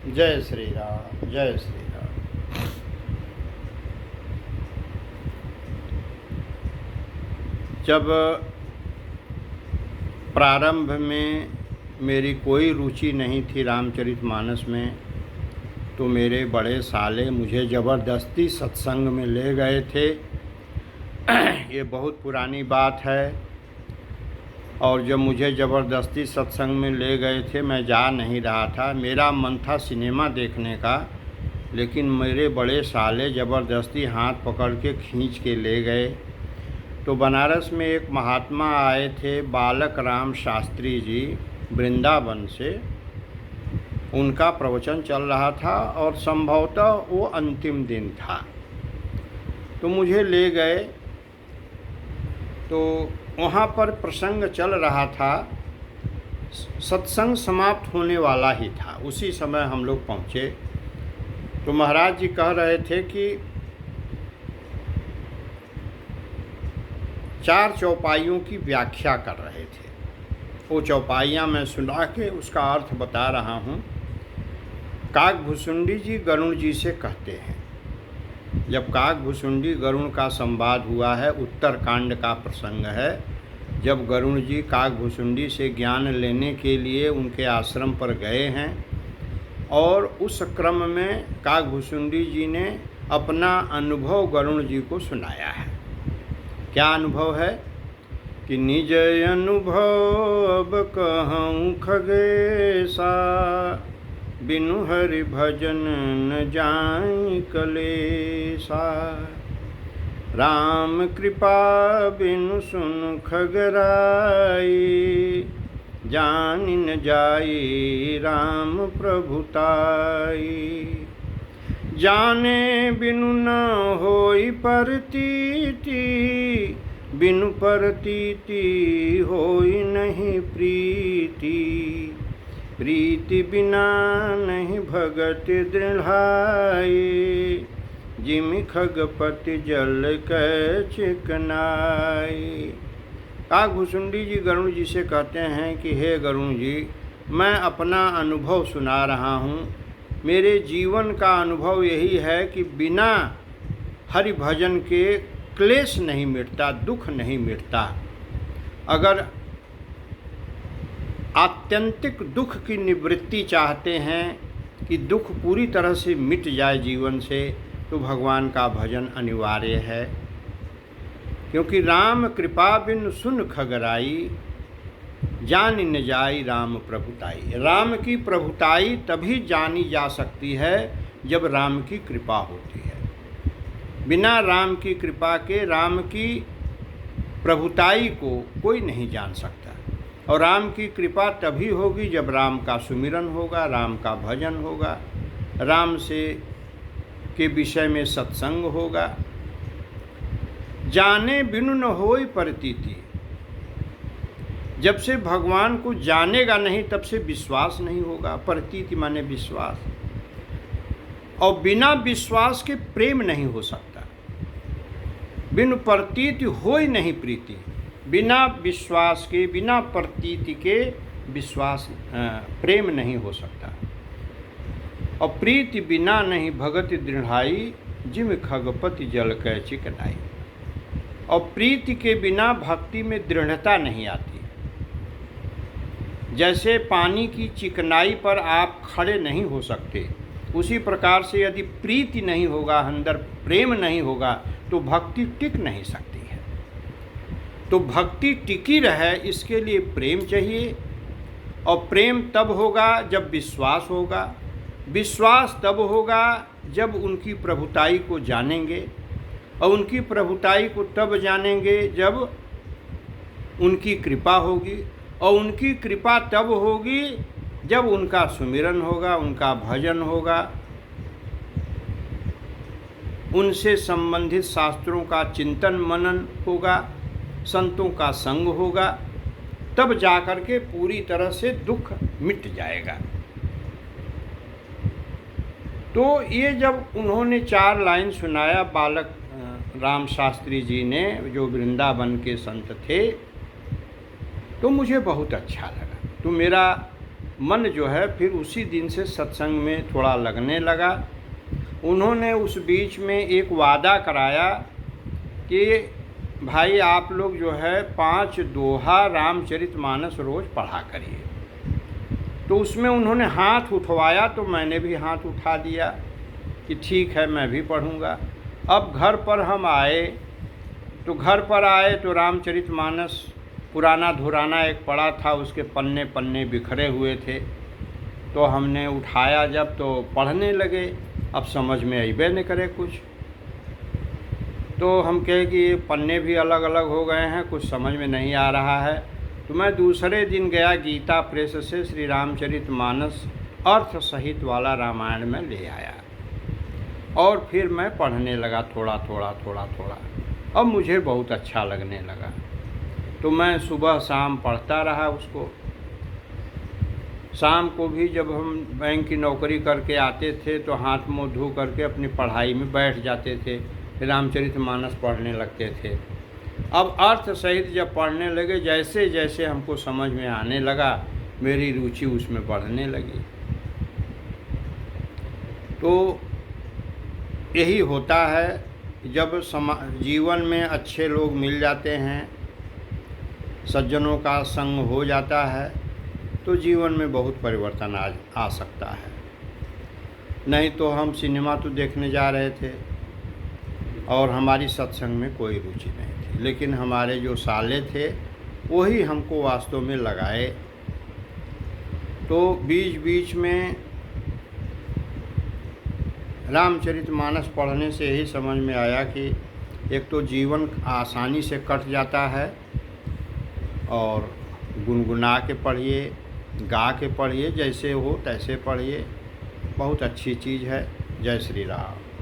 जय श्री राम, जय श्री राम। जब प्रारंभ में मेरी कोई रुचि नहीं थी रामचरितमानस में, तो मेरे बड़े साले मुझे ज़बरदस्ती सत्संग में ले गए थे। ये बहुत पुरानी बात है। और जब मुझे ज़बरदस्ती सत्संग में ले गए थे, मैं जा नहीं रहा था। मेरा मन था सिनेमा देखने का, लेकिन मेरे बड़े साले ज़बरदस्ती हाथ पकड़ के खींच के ले गए। तो बनारस में एक महात्मा आए थे, बालक राम शास्त्री जी, वृंदावन से। उनका प्रवचन चल रहा था और संभवतः वो अंतिम दिन था। तो मुझे ले गए। तो वहाँ पर प्रसंग चल रहा था, सत्संग समाप्त होने वाला ही था। उसी समय हम लोग पहुँचे। तो महाराज जी कह रहे थे कि 4 चौपाइयों की व्याख्या कर रहे थे। वो चौपाइयाँ मैं सुना के उसका अर्थ बता रहा हूँ। काकभुसुंडी जी गरुण जी से कहते हैं, जब काकभुसुंडी गरुण का संवाद हुआ है, उत्तर कांड का प्रसंग है, जब गरुण जी काकभुसुंडी से ज्ञान लेने के लिए उनके आश्रम पर गए हैं, और उस क्रम में काकभुसुंडी जी ने अपना अनुभव गरुण जी को सुनाया है। क्या अनुभव है कि निज अनुभव अब कहूँ खगेसा, बिनु हरि भजन न जाई कलेसा। राम कृपा बिनु सुन खगराई, जानि न जाई राम प्रभुताई। जाने बिनु न होई परतीति, बिनु परतीति होई नहीं प्रीति। प्रीति बिना नहीं भगत दृढ़ाई, जिमि खगपति जल कै चिकनाई। काकभुसुंडी जी गरुण जी से कहते हैं कि हे गरुण जी, मैं अपना अनुभव सुना रहा हूँ। मेरे जीवन का अनुभव यही है कि बिना हरि भजन के क्लेश नहीं मिटता, दुख नहीं मिटता। अगर आत्यंतिक दुख की निवृत्ति चाहते हैं कि दुख पूरी तरह से मिट जाए जीवन से, तो भगवान का भजन अनिवार्य है। क्योंकि राम कृपा बिन सुन खगराई, जान न जाई राम प्रभुताई। राम की प्रभुताई तभी जानी जा सकती है जब राम की कृपा होती है। बिना राम की कृपा के राम की प्रभुताई को कोई नहीं जान सकता। और राम की कृपा तभी होगी जब राम का सुमिरन होगा, राम का भजन होगा, राम से के विषय में सत्संग होगा। जाने बिनु न होई परतीति। जब से भगवान को जानेगा नहीं, तब से विश्वास नहीं होगा। परतीति माने विश्वास। और बिना विश्वास के प्रेम नहीं हो सकता। बिनु परतीति होई नहीं प्रीति। बिना विश्वास के, बिना प्रतीति के विश्वास प्रेम नहीं हो सकता। और प्रीति बिना नहीं भगति दृढ़ाई, जिम खगपति जल कै चिकनाई। और प्रीति के बिना भक्ति में दृढ़ता नहीं आती। जैसे पानी की चिकनाई पर आप खड़े नहीं हो सकते, उसी प्रकार से यदि प्रीति नहीं होगा, अंदर प्रेम नहीं होगा, तो भक्ति टिक नहीं सकती है। तो भक्ति टिकी रहे, इसके लिए प्रेम चाहिए। और प्रेम तब होगा जब विश्वास होगा। विश्वास तब होगा जब उनकी प्रभुताई को जानेंगे। और उनकी प्रभुताई को तब जानेंगे जब उनकी कृपा होगी। और उनकी कृपा तब होगी जब उनका सुमिरन होगा, उनका भजन होगा, उनसे संबंधित शास्त्रों का चिंतन मनन होगा, संतों का संग होगा। तब जाकर के पूरी तरह से दुख मिट जाएगा। तो ये जब उन्होंने 4 लाइन सुनाया, बालक राम शास्त्री जी ने, जो वृंदावन के संत थे, तो मुझे बहुत अच्छा लगा। तो मेरा मन जो है फिर उसी दिन से सत्संग में थोड़ा लगने लगा। उन्होंने उस बीच में एक वादा कराया कि भाई आप लोग जो है 5 दोहा रामचरितमानस रोज़ पढ़ा करिए। तो उसमें उन्होंने हाथ उठवाया तो मैंने भी हाथ उठा दिया कि ठीक है मैं भी पढ़ूँगा। अब घर पर हम आए तो रामचरितमानस पुराना धुराना एक पड़ा था, उसके पन्ने पन्ने बिखरे हुए थे। तो हमने उठाया जब तो पढ़ने लगे। अब समझ में अइबे न करे कुछ, तो हम कहे कि ये पन्ने भी अलग अलग हो गए हैं, कुछ समझ में नहीं आ रहा है। तो मैं दूसरे दिन गया गीता प्रेस से श्री रामचरितमानस अर्थ सहित वाला रामायण में ले आया और फिर मैं पढ़ने लगा थोड़ा थोड़ा। अब मुझे बहुत अच्छा लगने लगा। तो मैं सुबह शाम पढ़ता रहा उसको। शाम को भी जब हम बैंक की नौकरी करके आते थे तो हाथ मुँह धो करके अपनी पढ़ाई में बैठ जाते थे, रामचरितमानस पढ़ने लगते थे। अब अर्थ सहित जब पढ़ने लगे, जैसे जैसे हमको समझ में आने लगा, मेरी रुचि उसमें बढ़ने लगी। तो यही होता है, जब जीवन में अच्छे लोग मिल जाते हैं, सज्जनों का संग हो जाता है, तो जीवन में बहुत परिवर्तन आ सकता है। नहीं तो हम सिनेमा तो देखने जा रहे थे और हमारी सत्संग में कोई रुचि नहीं थी, लेकिन हमारे जो साले थे वही हमको वास्तव में लगाए। तो बीच बीच में रामचरितमानस पढ़ने से यही समझ में आया कि एक तो जीवन आसानी से कट जाता है, और गुनगुना के पढ़िए, गा के पढ़िए, जैसे हो तैसे पढ़िए, बहुत अच्छी चीज़ है। जय श्री राम।